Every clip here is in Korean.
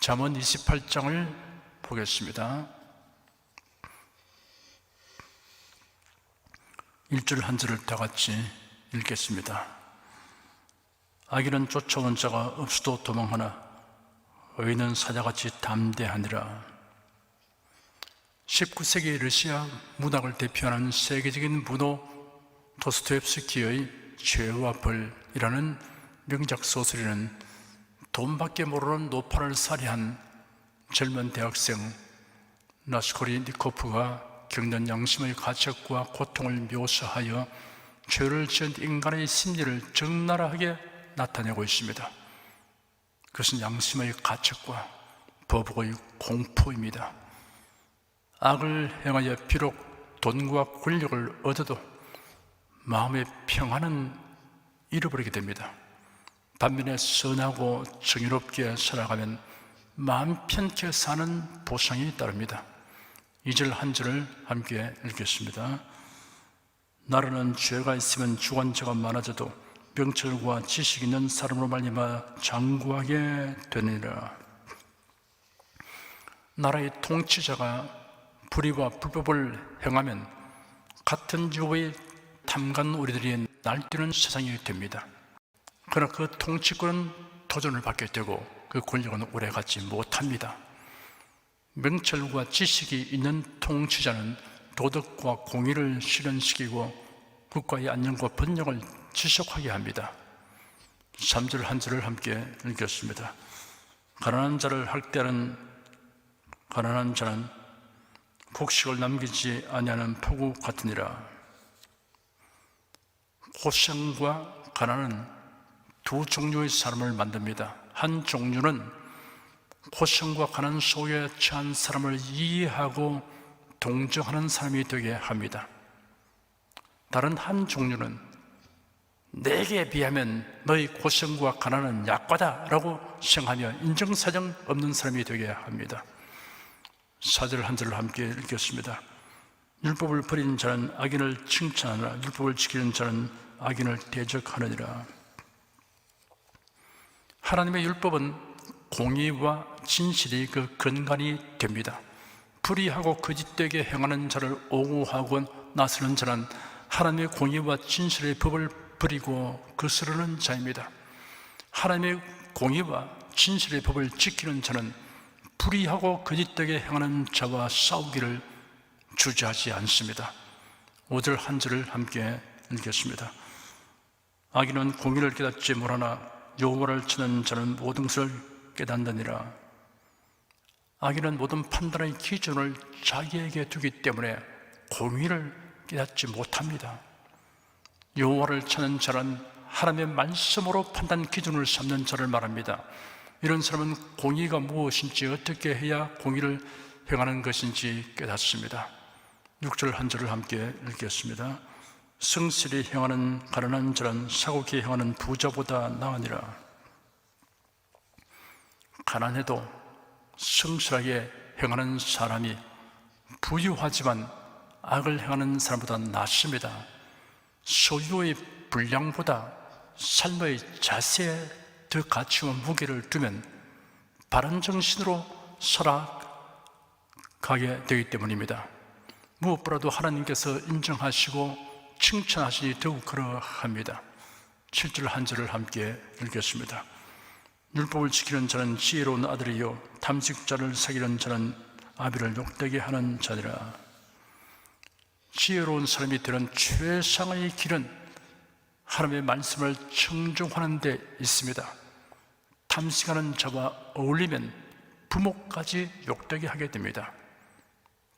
잠언 28장을 보겠습니다. 1절 한 절을 다 같이 읽겠습니다. 악인은 쫓아오는 자가 없어도 도망하나 의인은 사자같이 담대하니라. 19세기 러시아 문학을 대표하는 세계적인 문호 도스토옙스키의 죄와 벌이라는 명작 소설에는 돈밖에 모르는 노파를 살해한 젊은 대학생 라스콜리니코프가 겪는 양심의 가책과 고통을 묘사하여 죄를 지은 인간의 심리를 적나라하게 나타내고 있습니다. 그것은 양심의 가책과 보복의 공포입니다. 악을 행하여 비록 돈과 권력을 얻어도 마음의 평안은 잃어버리게 됩니다. 반면에 선하고 정의롭게 살아가면 마음 편케 사는 보상이 따릅니다. 2절 한 절을 함께 읽겠습니다. 나라는 죄가 있으면 주관자가 많아져도 명철과 지식 있는 사람으로 말미암아 장구하게 되느니라. 나라의 통치자가 불의와 불법을 행하면 같은 유의 탐관오리들이 날뛰는 세상이 됩니다. 그러나 그 통치권은 도전을 받게 되고 그 권력은 오래가지 못합니다. 명철과 지식이 있는 통치자는 도덕과 공의를 실현시키고 국가의 안녕과 번영을 지속하게 합니다. 3절 한 절을 함께 읽겠습니다. 가난한 자를 학대하는 가난한 자는 곡식을 남기지 아니하는 포구 같으니라. 고생과 가난은 두 종류의 사람을 만듭니다. 한 종류는 고생과 가난 속에 처한 사람을 이해하고 동정하는 사람이 되게 합니다. 다른 한 종류는 내게 비하면 너의 고생과 가난은 약과다라고 생각하며 인정사정 없는 사람이 되게 합니다. 4절 한 절을 함께 읽겠습니다. 율법을 버리는 자는 악인을 칭찬하느라 율법을 지키는 자는 악인을 대적하느니라. 하나님의 율법은 공의와 진실이 그 근간이 됩니다. 불의하고 거짓되게 행하는 자를 옹호하고 나서는 자는 하나님의 공의와 진실의 법을 버리고 거스르는 자입니다. 하나님의 공의와 진실의 법을 지키는 자는 불의하고 거짓되게 행하는 자와 싸우기를 주저하지 않습니다. 5절 한 절을 함께 읽겠습니다. 악인은 공의를 깨닫지 못하나 여호와를 찾는 자는 모든 것을 깨닫느니라. 악인은 모든 판단의 기준을 자기에게 두기 때문에 공의를 깨닫지 못합니다. 여호와를 찾는 자는 하나님의 말씀으로 판단 기준을 삼는 자를 말합니다. 이런 사람은 공의가 무엇인지 어떻게 해야 공의를 행하는 것인지 깨닫습니다. 6절 한 절을 함께 읽겠습니다. 성실히 행하는 가난한 자는 사고케 행하는 부자보다 나으니라. 가난해도 성실하게 행하는 사람이 부유하지만 악을 행하는 사람보다 낫습니다. 소유의 분량보다 삶의 자세에 더 가치와 무게를 두면 바른 정신으로 살아가게 되기 때문입니다. 무엇보다도 하나님께서 인정하시고 칭찬하시니 더욱 그러합니다. 7절 한 절을 함께 읽겠습니다. 율법을 지키는 자는 지혜로운 아들이요 탐식자를 사귀는 자는 아비를 욕되게 하는 자니라. 지혜로운 사람이 되는 최상의 길은 하나님의 말씀을 청종하는 데 있습니다. 탐식하는 자와 어울리면 부모까지 욕되게 하게 됩니다.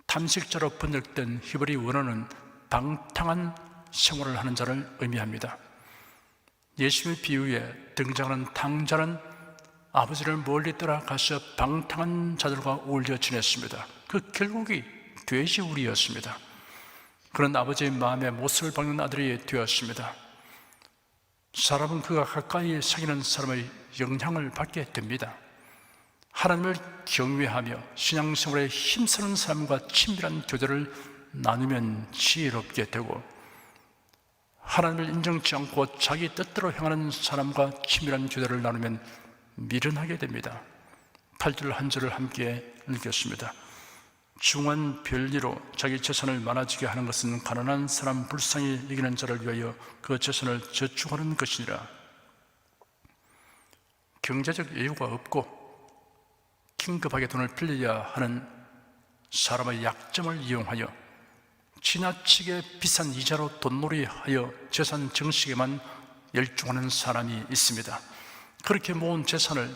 탐식자로 번역된 히브리 원어는 방탕한 생활을 하는 자를 의미합니다. 예수의 비유에 등장하는 탕자는 아버지를 멀리 떠나가서 방탕한 자들과 어울려 지냈습니다. 그 결국이 돼지우리였습니다. 그런 아버지의 마음에 못을 박는 아들이 되었습니다. 사람은 그가 가까이 사귀는 사람의 영향을 받게 됩니다. 하나님을 경외하며 신앙생활에 힘쓰는 사람과 친밀한 교제를 나누면 지혜롭게 되고, 하나님을 인정치 않고 자기 뜻대로 행하는 사람과 친밀한 교제를 나누면 미련하게 됩니다. 8절 한 절을 함께 읽겠습니다. 중한 별리로 자기 재산을 많아지게 하는 것은 가난한 사람 불쌍히 여기는 자를 위하여 그 재산을 저축하는 것이니라. 경제적 여유가 없고 긴급하게 돈을 빌려야 하는 사람의 약점을 이용하여 지나치게 비싼 이자로 돈놀이하여 재산 증식에만 열중하는 사람이 있습니다. 그렇게 모은 재산을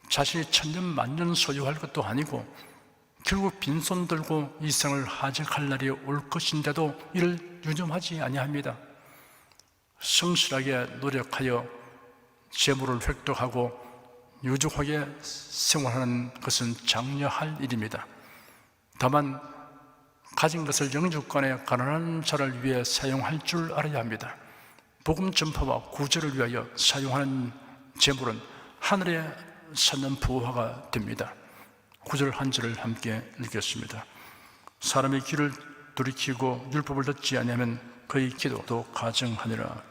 자신이 천년 만년 소유할 것도 아니고 결국 빈손 들고 이 생을 하직할 날이 올 것인데도 이를 유념하지 아니합니다. 성실하게 노력하여 재물을 획득하고 유족하게 생활하는 것은 장려할 일입니다. 다만 가진 것을 영주권에 가난한 자를 위해 사용할 줄 알아야 합니다. 복음 전파와 구제를 위하여 사용하는 재물은 하늘에 사는 부화가 됩니다. 9절 한 절을 함께 읽겠습니다. 사람의 귀를 돌이키고 율법을 듣지 아니하면 그의 기도도 가증하니라.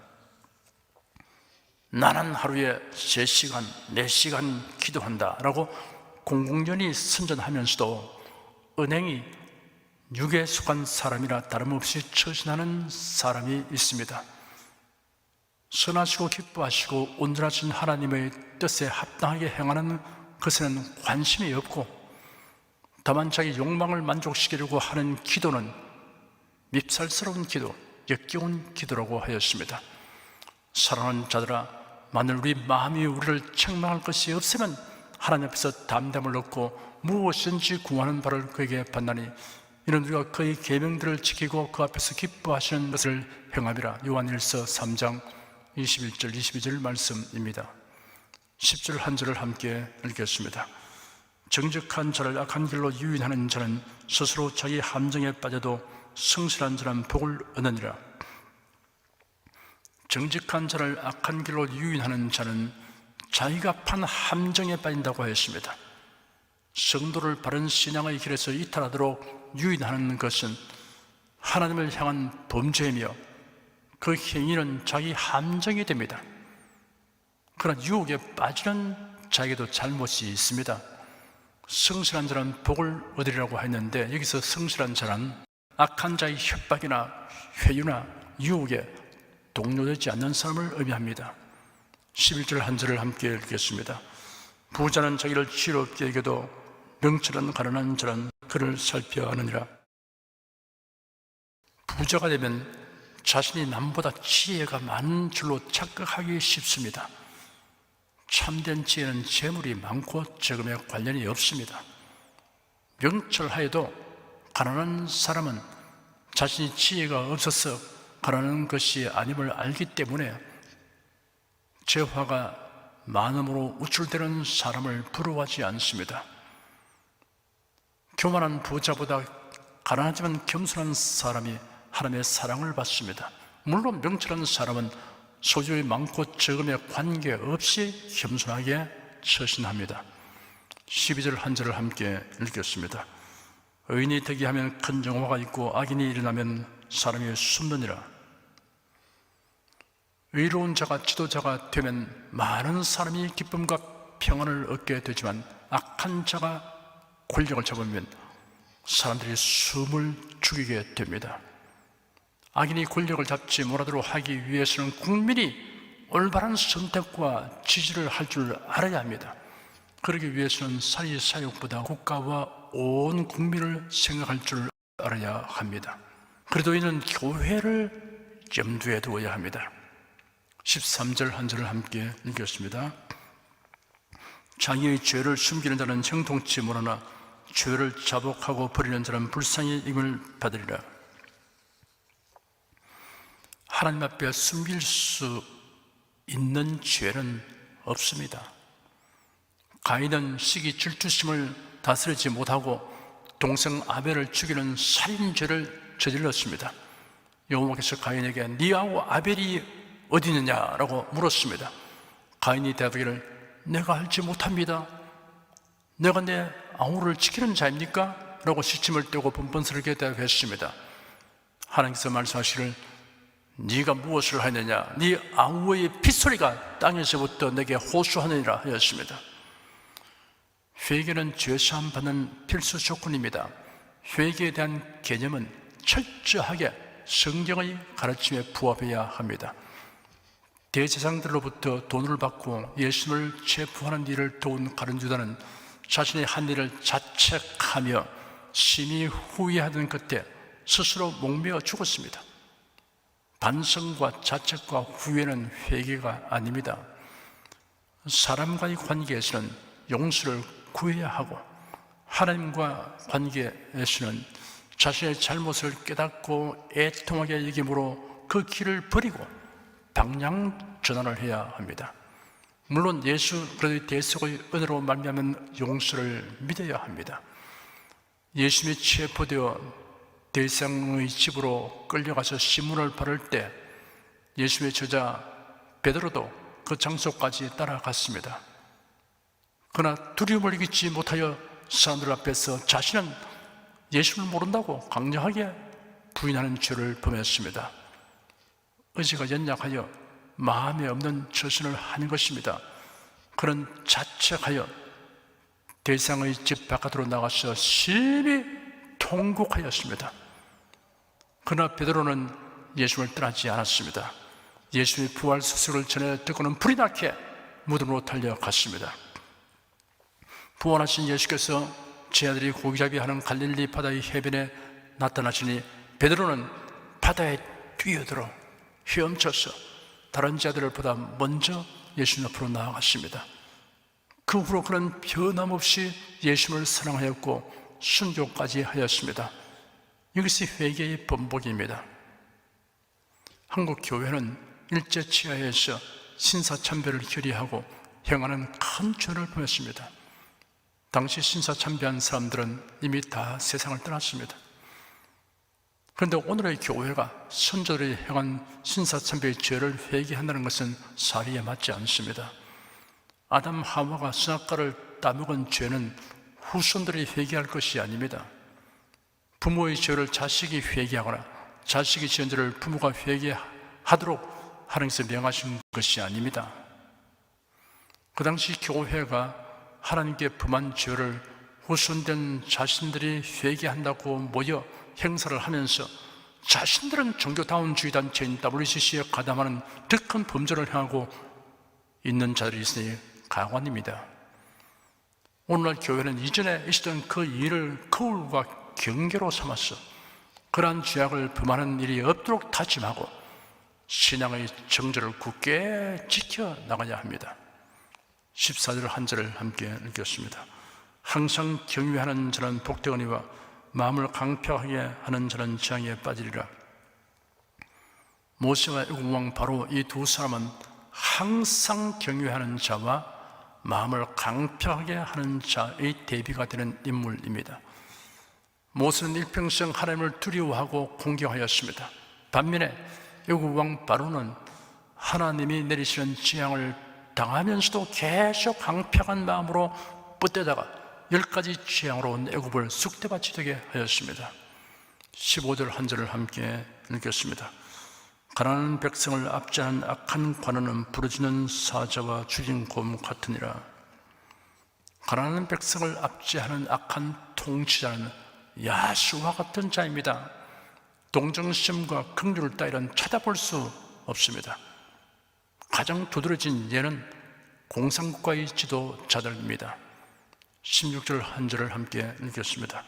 나는 하루에 3시간, 4시간 기도한다 라고 공공연히 선전하면서도 은행이 육에 속한 사람이라 다름없이 처신하는 사람이 있습니다. 선하시고 기뻐하시고 온전하신 하나님의 뜻에 합당하게 행하는 것에는 관심이 없고 다만 자기 욕망을 만족시키려고 하는 기도는 밉살스러운 기도, 역겨운 기도라고 하였습니다. 사랑하는 자들아, 만일 우리 마음이 우리를 책망할 것이 없으면 하나님 앞에서 담담을 얻고 무엇이든지 구하는 바를 그에게 받나니 이는 우리가 그의 계명들을 지키고 그 앞에서 기뻐하시는 것을 행함이라. 요한일서 3장 21절 22절 말씀입니다. 10절 한 절을 함께 읽겠습니다. 정직한 자를 악한 길로 유인하는 자는 스스로 자기 함정에 빠져도 성실한 자는 복을 얻느니라. 정직한 자를 악한 길로 유인하는 자는 자기가 판 함정에 빠진다고 했습니다. 성도를 바른 신앙의 길에서 이탈하도록 유인하는 것은 하나님을 향한 범죄이며 그 행위는 자기 함정이 됩니다. 그러나 유혹에 빠지는 자에게도 잘못이 있습니다. 성실한 자는 복을 얻으리라고 했는데 여기서 성실한 자는 악한 자의 협박이나 회유나 유혹에 동요되지 않는 사람을 의미합니다. 11절 한 절을 함께 읽겠습니다. 부자는 자기를 지혜롭게 여겨도 명철한 가난한 자는 그를 살펴 하느니라. 부자가 되면 자신이 남보다 지혜가 많은 줄로 착각하기 쉽습니다. 참된 지혜는 재물이 많고 적음에 관련이 없습니다. 명철하여도 가난한 사람은 자신이 지혜가 없어서 가난한 것이 아님을 알기 때문에 재화가 많음으로 우쭐대는 사람을 부러워하지 않습니다. 교만한 부자보다 가난하지만 겸손한 사람이 하나님의 사랑을 받습니다. 물론 명철한 사람은 소유이 많고 적음에 관계없이 겸손하게 처신합니다. 12절 한 절을 함께 읽겠습니다. 의인이 되게 하면 큰 정화가 있고 악인이 일어나면 사람이 숨느니라. 의로운 자가 지도자가 되면 많은 사람이 기쁨과 평안을 얻게 되지만 악한 자가 권력을 잡으면 사람들이 숨을 죽이게 됩니다. 악인이 권력을 잡지 못하도록 하기 위해서는 국민이 올바른 선택과 지지를 할 줄 알아야 합니다. 그러기 위해서는 사리사욕보다 국가와 온 국민을 생각할 줄 알아야 합니다. 그래도 이는 교회를 염두에 두어야 합니다. 13절 한 절을 함께 읽겠습니다. 자기의 죄를 숨기는 자는 형통치 못하나 죄를 자복하고 버리는 자는 불쌍히 임을 받으리라. 하나님 앞에 숨길 수 있는 죄는 없습니다. 가인은 시기 질투심을 다스리지 못하고 동생 아벨을 죽이는 살인죄를 저질렀습니다. 여호와께서 가인에게 네하고 아벨이 어디 있느냐라고 물었습니다. 가인이 대답하기를 내가 알지 못합니다. 내가 내 아우를 지키는 자입니까? 라고 시침을 떼고 번번스럽게 대답했습니다. 하나님께서 말씀하시기를 네가 무엇을 하느냐? 네 아우의 핏소리가 땅에서부터 내게 호소하느니라 하였습니다. 회개는 죄사함 받는 필수 조건입니다. 회개에 대한 개념은 철저하게 성경의 가르침에 부합해야 합니다. 대제사장들로부터 돈을 받고 예수님을 체포하는 일을 도운 가룟 유다는 자신의 한 일을 자책하며 심히 후회하던 그때 스스로 목매어 죽었습니다. 반성과 자책과 후회는 회개가 아닙니다. 사람과의 관계에서는 용서를 구해야 하고, 하나님과 관계에서는 자신의 잘못을 깨닫고 애통하게 여김으로 그 길을 버리고 방향 전환을 해야 합니다. 물론 예수 그리스도의 대속의 은혜로 말미암은 용서를 믿어야 합니다. 예수님이 체포되어 대제사장의 집으로 끌려가서 신문을 바를 때 예수님의 제자 베드로도 그 장소까지 따라갔습니다. 그러나 두려움을 이기지 못하여 사람들 앞에서 자신은 예수를 모른다고 강력하게 부인하는 죄를 범했습니다. 의지가 연약하여 마음에 없는 처신을 하는 것입니다. 그는 자책하여 대제사장의 집 바깥으로 나가서 심히 통곡하였습니다. 그러나 베드로는 예수를 떠나지 않았습니다. 예수의 부활 소식을 전해 듣고는 불이 나게 무덤으로 달려갔습니다. 부활하신 예수께서 제 아들이 고기잡이 하는 갈릴리 바다의 해변에 나타나시니 베드로는 바다에 뛰어들어 헤엄쳐서 다른 자들보다 먼저 예수님 앞으로 나아갔습니다. 그 후로 그는 변함없이 예수님을 사랑하였고 순교까지 하였습니다. 이것이 회개의 번복입니다. 한국 교회는 일제 치하에서 신사참배를 결의하고 행하는 큰 죄를 범했습니다. 당시 신사참배한 사람들은 이미 다 세상을 떠났습니다. 그런데 오늘의 교회가 선조들이 행한 신사참배의 죄를 회개한다는 것은 사리에 맞지 않습니다. 아담 하와가 선악과를 따먹은 죄는 후손들이 회개할 것이 아닙니다. 부모의 죄를 자식이 회개하거나 자식이 지은 죄를 부모가 회개하도록 하나님께서 명하신 것이 아닙니다. 그 당시 교회가 하나님께 범한 죄를 후손된 자신들이 회개한다고 모여 행사를 하면서 자신들은 종교다운주의 단체인 WCC에 가담하는 더 큰 범죄를 행하고 있는 자들이 있으니 가관입니다. 오늘날 교회는 이전에 있었던 그 일을 거울과 경계로 삼아서 그러한 죄악을 범하는 일이 없도록 다짐하고 신앙의 정절을 굳게 지켜나가야 합니다. 14절 한 절을 함께 읽겠습니다. 항상 경외하는 자는 복되거니와 마음을 강팍하게 하는 자는 재앙에 빠지리라. 모세와 애굽 왕 바로 이 두 사람은 항상 경외하는 자와 마음을 강팍하게 하는 자의 대비가 되는 인물입니다. 모세는 일평생 하나님을 두려워하고 공경하였습니다. 반면에 애굽 왕 바로는 하나님이 내리시는 재앙을 당하면서도 계속 강팍한 마음으로 뻗대다가 10가지 재앙으로 온 애굽을 쑥대밭이 되게 하였습니다. 15절 한 절을 함께 읽겠습니다. 가난한 백성을 압제하는 악한 관원은 부르짖는 사자와 죽인 곰 같으니라. 가난한 백성을 압제하는 악한 통치자는 야수와 같은 자입니다. 동정심과 긍휼을 따위는 찾아볼 수 없습니다. 가장 두드러진 예는 공산국가의 지도자들입니다. 16절 한 절을 함께 읽겠습니다.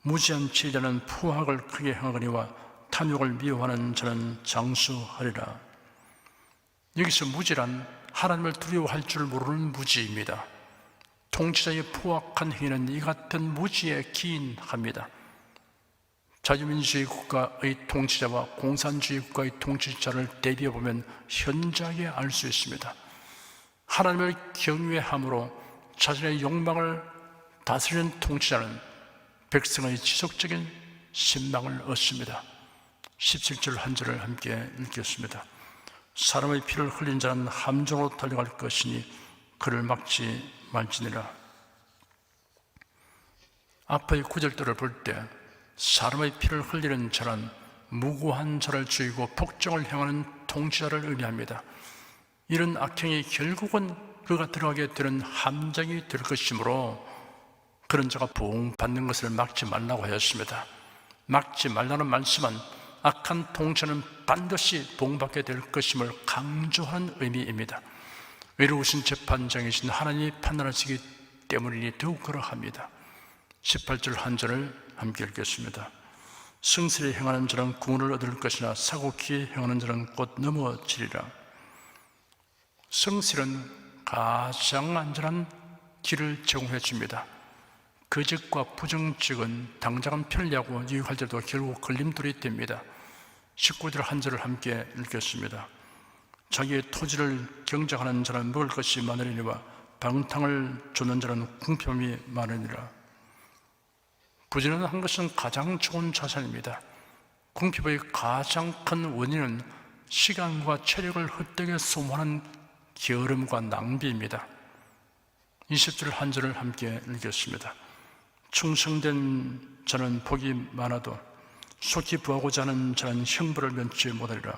무지한 지혜자는 포악을 크게 행하거니와 탐욕을 미워하는 자는 장수하리라. 여기서 무지란 하나님을 두려워할 줄 모르는 무지입니다. 통치자의 포악한 행위는 이 같은 무지에 기인합니다. 자유민주주의 국가의 통치자와 공산주의 국가의 통치자를 대비해 보면 현저하게 알 수 있습니다. 하나님을 경외함으로 자신의 욕망을 다스리는 통치자는 백성의 지속적인 신망을 얻습니다. 17절 한 절을 함께 읽겠습니다. 사람의 피를 흘린 자는 함정으로 달려갈 것이니 그를 막지 말지니라. 앞의 구절들을 볼 때 사람의 피를 흘리는 자는 무고한 자를 죽이고 폭정을 행하는 통치자를 의미합니다. 이런 악행이 결국은 그가 들어가게 되는 함정이 될 것이므로 그런 자가 보응받는 것을 막지 말라고 하였습니다. 막지 말라는 말씀은 악한 통치는 반드시 보응받게 될 것임을 강조하는 의미입니다. 의로우신 재판장이신 하나님이 판단하시기 때문이니 더욱 그러합니다. 18절 한 절을 함께 읽겠습니다. 승실히 행하는 자는 구원을 얻을 것이나 사고키에 행하는 자는 곧 넘어지리라. 성실은 가장 안전한 길을 제공해 줍니다. 거짓과 부정직은 당장은 편리하고 유익할지라도 결국 걸림돌이 됩니다. 19절 한 절을 함께 읽겠습니다. 자기의 토지를 경작하는 자는 먹을 것이 많으리니와 방탕을 쫓는 자는 궁핍함이 많으니라. 부지런한 것은 가장 좋은 자산입니다. 궁핍의 가장 큰 원인은 시간과 체력을 헛되게 소모하는 게으름과 낭비입니다. 20절 한 절을 함께 읽겠습니다. 충성된 자는 복이 많아도 속히 부하고자 하는 자는 형벌을 면치 못하리라.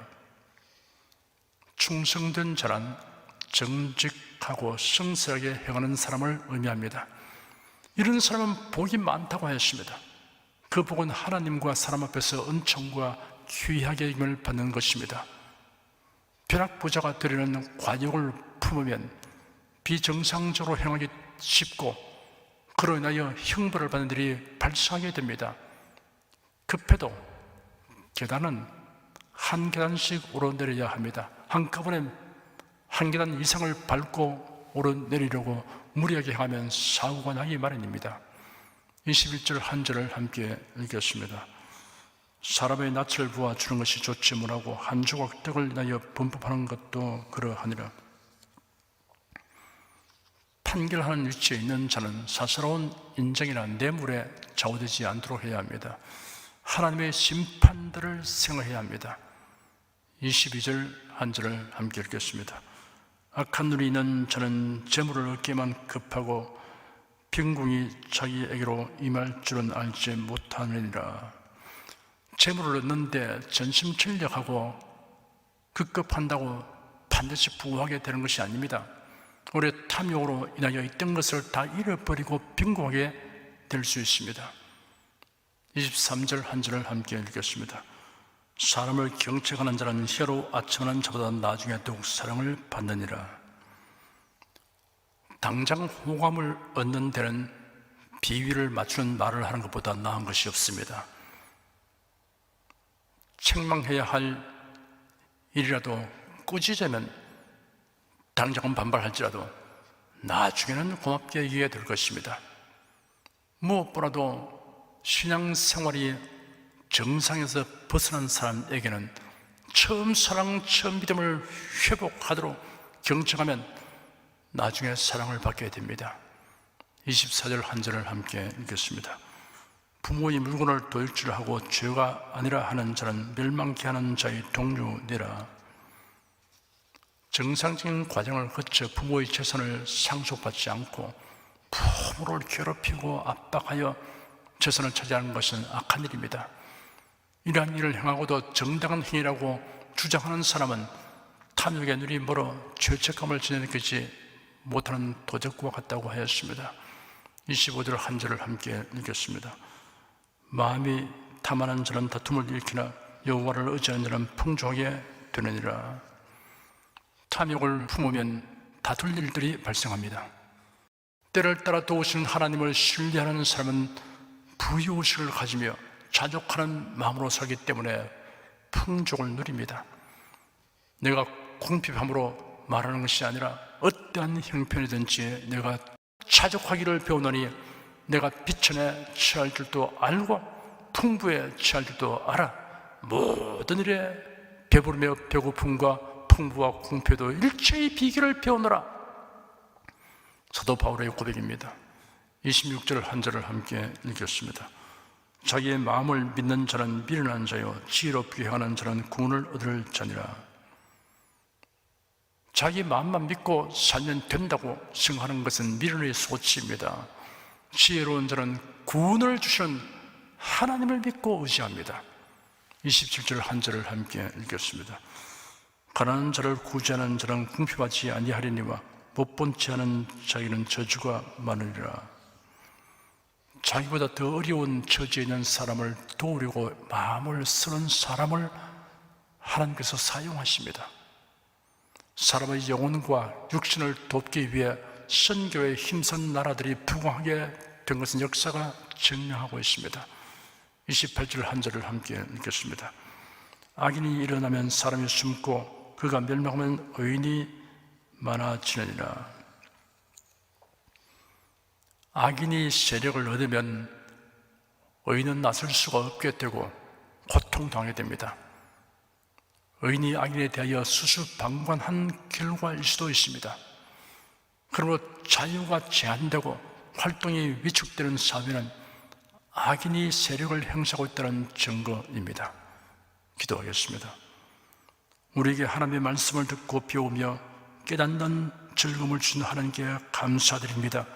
충성된 자란 정직하고 성실하게 행하는 사람을 의미합니다. 이런 사람은 복이 많다고 하였습니다. 그 복은 하나님과 사람 앞에서 은총과 귀하게 힘을 받는 것입니다. 벼락부자가 드리는 과욕을 품으면 비정상적으로 행하기 쉽고 그로 인하여 형벌을 받는 일이 발생하게 됩니다. 급해도 계단은 한 계단씩 오르내려야 합니다. 한꺼번에 한 계단 이상을 밟고 오르내리려고 무리하게 행하면 사고가 나기 마련입니다. 21절 한 절을 함께 읽겠습니다. 사람의 낯을 부어 주는 것이 좋지 못하고 한 조각 떡을 인하여 범법하는 것도 그러하니라. 판결하는 위치에 있는 자는 사사로운 인정이나 뇌물에 좌우되지 않도록 해야 합니다. 하나님의 심판들을 생각해야 합니다. 22절 한 절을 함께 읽겠습니다. 악한 눈이 있는 자는 재물을 얻기만 급하고 빈궁이 자기에게로 임할 줄은 알지 못하느니라. 재물을 얻는데 전심전력하고 급급한다고 반드시 부유하게 되는 것이 아닙니다. 오래 탐욕으로 인하여 있던 것을 다 잃어버리고 빈궁하게 될 수 있습니다. 23절 한 절을 함께 읽겠습니다. 사람을 경책하는 자는 혀로 아첨하는 자보다 나중에 더욱 사랑을 받느니라. 당장 호감을 얻는 데는 비위를 맞추는 말을 하는 것보다 나은 것이 없습니다. 책망해야 할 일이라도 꾸짖으면 당장은 반발할지라도 나중에는 고맙게 여기게 될 것입니다. 무엇보다도 신앙생활이 정상에서 벗어난 사람에게는 처음 사랑, 처음 믿음을 회복하도록 경청하면 나중에 사랑을 받게 됩니다. 24절 한 절을 함께 읽겠습니다. 부모의 물건을 도둑질하고 죄가 아니라 하는 자는 멸망케 하는 자의 동료니라. 정상적인 과정을 거쳐 부모의 재산을 상속받지 않고 부모를 괴롭히고 압박하여 재산을 차지하는 것은 악한 일입니다. 이러한 일을 행하고도 정당한 행위라고 주장하는 사람은 탐욕의 눈이 멀어 죄책감을 지내지 못하는 도적과 같다고 하였습니다. 25절 한 절을 함께 읽겠습니다. 마음이 탐하는 자는 다툼을 일으키나 여호와를 의지하는 자는 풍족하게 되느니라. 탐욕을 품으면 다툴 일들이 발생합니다. 때를 따라 도우시는 하나님을 신뢰하는 사람은 부유의식을 가지며 자족하는 마음으로 살기 때문에 풍족을 누립니다. 내가 궁핍함으로 말하는 것이 아니라 어떠한 형편이든지 내가 자족하기를 배우노니 내가 비천에 취할 줄도 알고 풍부에 취할 줄도 알아. 모든 일에 배부르며 배고픔과 풍부와 궁핍도 일체의 비결을 배우노라. 사도 바울의 고백입니다. 26절 한 절을 함께 읽겠습니다. 자기의 마음을 믿는 자는 미련한 자요 지혜롭게 행하는 자는 구원을 얻을 자니라. 자기 마음만 믿고 살면 된다고 생각하는 것은 미련의 소치입니다. 지혜로운 자는 구원을 주시는 하나님을 믿고 의지합니다. 27절 한 절을 함께 읽겠습니다. 가난한 자를 구제하는 자는 궁핍하지 아니하리니와 못 본 채 하는 자기는 저주가 많으리라. 자기보다 더 어려운 처지에 있는 사람을 도우려고 마음을 쓰는 사람을 하나님께서 사용하십니다. 사람의 영혼과 육신을 돕기 위해 선교에 힘쓴 나라들이 부강하게 된 것은 역사가 증명하고 있습니다. 28절 한 절을 함께 읽겠습니다. 악인이 일어나면 사람이 숨고 그가 멸망하면 의인이 많아지느니라. 악인이 세력을 얻으면 의인은 나설 수가 없게 되고 고통당하게 됩니다. 의인이 악인에 대하여 수수방관한 결과일 수도 있습니다. 그러므로 자유가 제한되고 활동이 위축되는 사회는 악인이 세력을 행사하고 있다는 증거입니다. 기도하겠습니다. 우리에게 하나님의 말씀을 듣고 배우며 깨닫는 즐거움을 주신 하나님께 감사드립니다.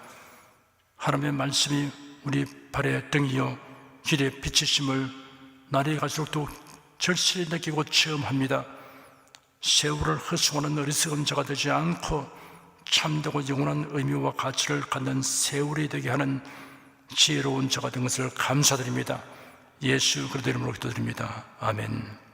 하나님의 말씀이 우리 발의 등이요 길의 빛이심을 날이 갈수록 더욱 절실히 느끼고 체험합니다. 세월을 허송하는 어리석은 자가 되지 않고 참되고 영원한 의미와 가치를 갖는 세월이 되게 하는 지혜로운 자가 된 것을 감사드립니다. 예수 그리스도 이름으로 기도드립니다. 아멘.